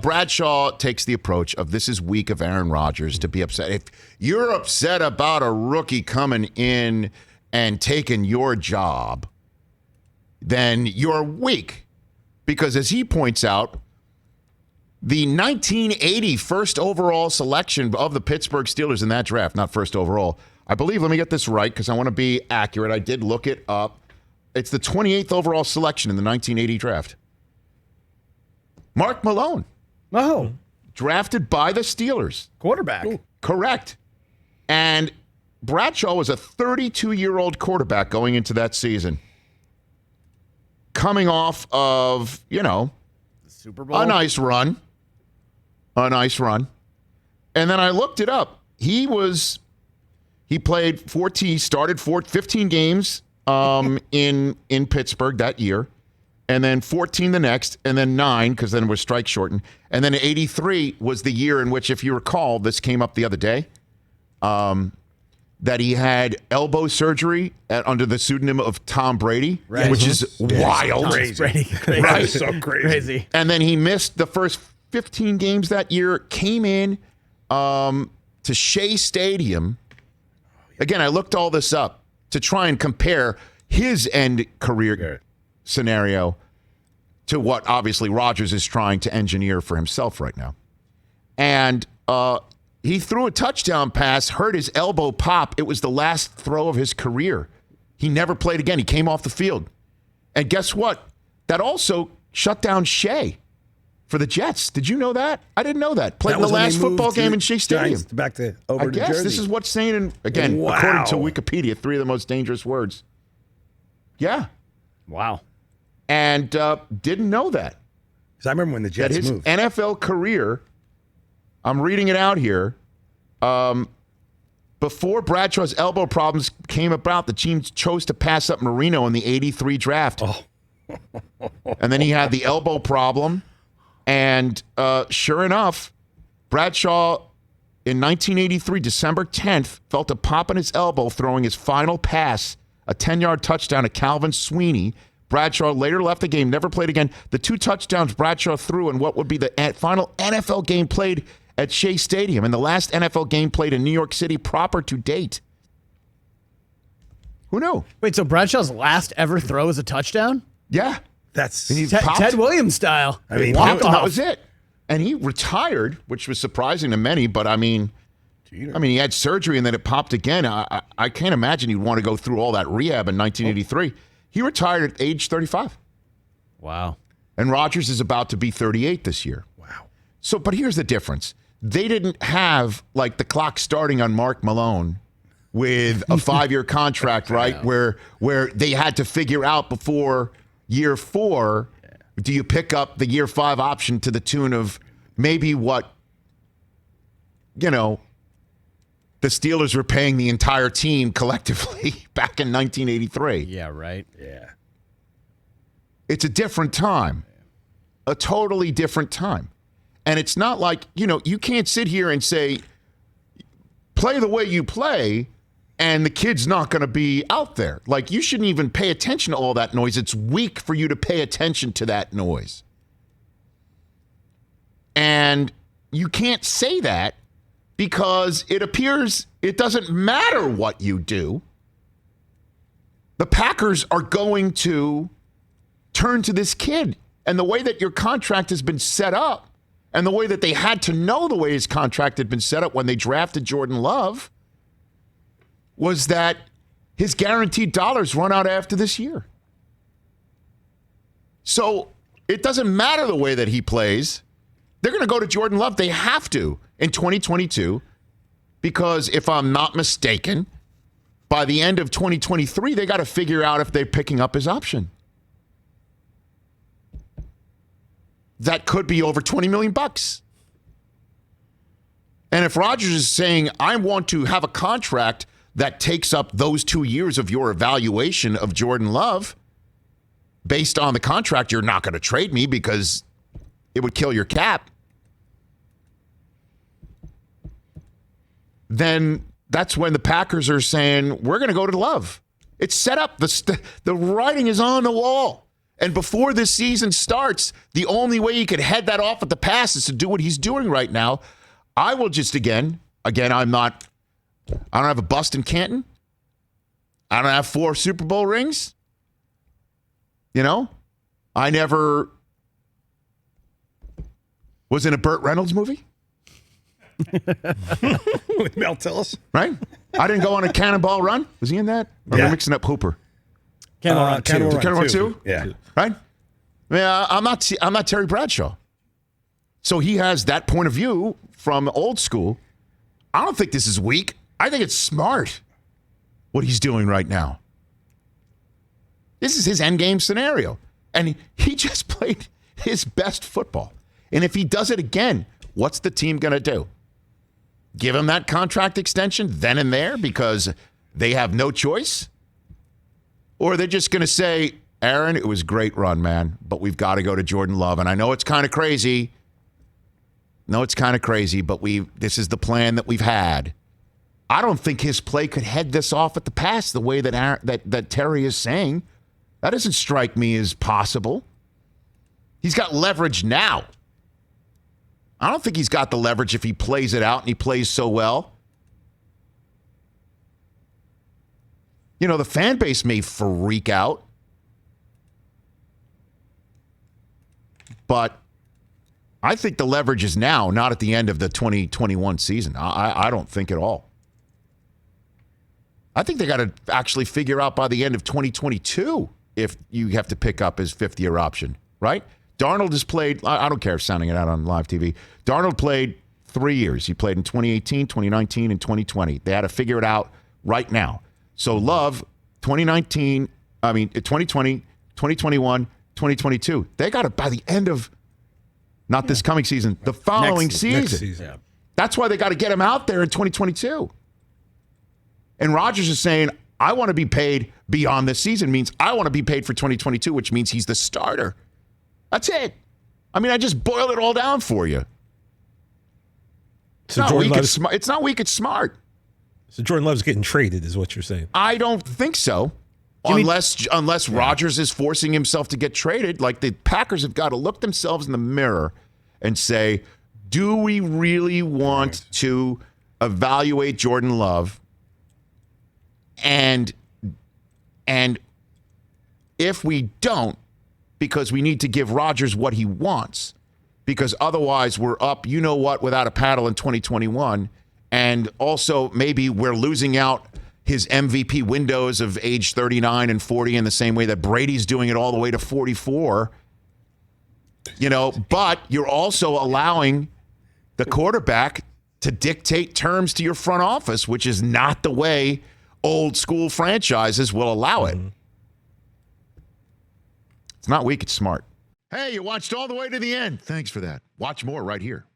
Bradshaw takes the approach of this is weak of Aaron Rodgers to be upset. If you're upset about a rookie coming in and taking your job, then you're weak. Because as he points out, the 1980 first overall selection of the Pittsburgh Steelers in that draft, not first overall, I believe, let me get this right because I want to be accurate. I did look it up. It's the 28th overall selection in the 1980 draft. Mark Malone. Oh. Drafted by the Steelers. Quarterback. Ooh. Correct. And Bradshaw was a 32-year-old quarterback going into that season. Coming off of, the Super Bowl. A nice run. And then I looked it up. He played 15 games in Pittsburgh that year. And then 14 the next, and then 9, because then it was strike shortened. And then 83 was the year in which, if you recall, this came up the other day, that he had elbow surgery under the pseudonym of Tom Brady, right. Which is wild. Crazy. Right? So crazy. And then he missed the first 15 games that year, came in to Shea Stadium. Again, I looked all this up to try and compare his end career scenario to what obviously Rodgers is trying to engineer for himself right now. And he threw a touchdown pass, hurt his elbow pop. It was the last throw of his career. He never played again. He came off the field. And guess what? That also shut down Shea for the Jets. Did you know that? I didn't know that. Played in the last football game in Shea Stadium. Back to over to Jersey. This is what's saying, according to Wikipedia, 3 of the most dangerous words. Yeah. Wow. And didn't know that. Because I remember when the Jets his moved. NFL career, I'm reading it out here, before Bradshaw's elbow problems came about, the team chose to pass up Marino in the 83 draft. Oh. And then he had the elbow problem. And sure enough, Bradshaw in 1983, December 10th, felt a pop in his elbow throwing his final pass, a 10-yard touchdown to Calvin Sweeney. Bradshaw later left the game, never played again. The 2 touchdowns Bradshaw threw in what would be the final NFL game played at Shea Stadium and the last NFL game played in New York City proper to date. Who knew? Wait, so Bradshaw's last ever throw is a touchdown? Yeah. That's Ted Williams style. I mean, that was it. And he retired, which was surprising to many, but I mean, he had surgery and then it popped again. I can't imagine he'd want to go through all that rehab in 1983. He retired at age 35. Wow. And Rodgers is about to be 38 this year. Wow. So, but here's the difference. They didn't have like the clock starting on Mark Malone with a 5-year contract, right? Where they had to figure out before year 4, do you pick up the year 5 option to the tune of maybe what, the Steelers were paying the entire team collectively back in 1983. Yeah, right. Yeah. It's a different time. A totally different time. And it's not like, you can't sit here and say, play the way you play, and the kid's not going to be out there. Like, you shouldn't even pay attention to all that noise. It's weak for you to pay attention to that noise. And you can't say that because it appears it doesn't matter what you do. The Packers are going to turn to this kid. And the way that your contract has been set up, and the way that they had to know the way his contract had been set up when they drafted Jordan Love, was that his guaranteed dollars run out after this year. So it doesn't matter the way that he plays. They're going to go to Jordan Love. They have to in 2022 because if I'm not mistaken, by the end of 2023, they got to figure out if they're picking up his option. That could be over $20 million. And if Rodgers is saying, I want to have a contract that takes up those 2 years of your evaluation of Jordan Love, based on the contract, you're not going to trade me because it would kill your cap, then that's when the Packers are saying, we're going to go to Love. It's set up. The writing is on the wall. And before this season starts, the only way he could head that off at the pass is to do what he's doing right now. I will just, again, I don't have a bust in Canton. I don't have 4 Super Bowl rings. You know, I never was in a Burt Reynolds movie. With Mel Tillis. Right? I didn't go on a Cannonball Run. Was he in that? Or am I mixing up Hooper? Cannonball Run 2? Yeah. Right? Yeah, I'm not Terry Bradshaw. So he has that point of view from old school. I don't think this is weak. I think it's smart what he's doing right now. This is his endgame scenario. And he just played his best football. And if he does it again, what's the team going to do? Give him that contract extension then and there because they have no choice? Or they're just going to say, Aaron, it was a great run, man, but we've got to go to Jordan Love. And I know it's kind of crazy. But this is the plan that we've had. I don't think his play could head this off at the pass the way that Terry is saying. That doesn't strike me as possible. He's got leverage now. I don't think he's got the leverage if he plays it out and he plays so well. You know, the fan base may freak out. But I think the leverage is now, not at the end of the 2021 season. I don't think at all. I think they got to actually figure out by the end of 2022 if you have to pick up his 5th-year option, right? Darnold has played, I don't care if sounding it out on live TV. Darnold played 3 years. He played in 2018, 2019, and 2020. They had to figure it out right now. So Love, 2020, 2021, 2022. They got it by the end of, not this coming season, the following season. Next season. Yeah. That's why they got to get him out there in 2022. And Rodgers is saying, I want to be paid beyond this season, means I want to be paid for 2022, which means he's the starter. That's it. I mean, I just boiled it all down for you. It's not weak, it's smart. So Jordan Love's getting traded is what you're saying. I don't think so. Unless Rodgers is forcing himself to get traded. Like the Packers have got to look themselves in the mirror and say, do we really want to evaluate Jordan Love? And if we don't, because we need to give Rodgers what he wants, because otherwise we're up, you know what, without a paddle in 2021. And also maybe we're losing out his MVP windows of age 39 and 40 in the same way that Brady's doing it all the way to 44. You know, but you're also allowing the quarterback to dictate terms to your front office, which is not the way old school franchises will allow it. It's not weak, it's smart. Hey, you watched all the way to the end. Thanks for that. Watch more right here.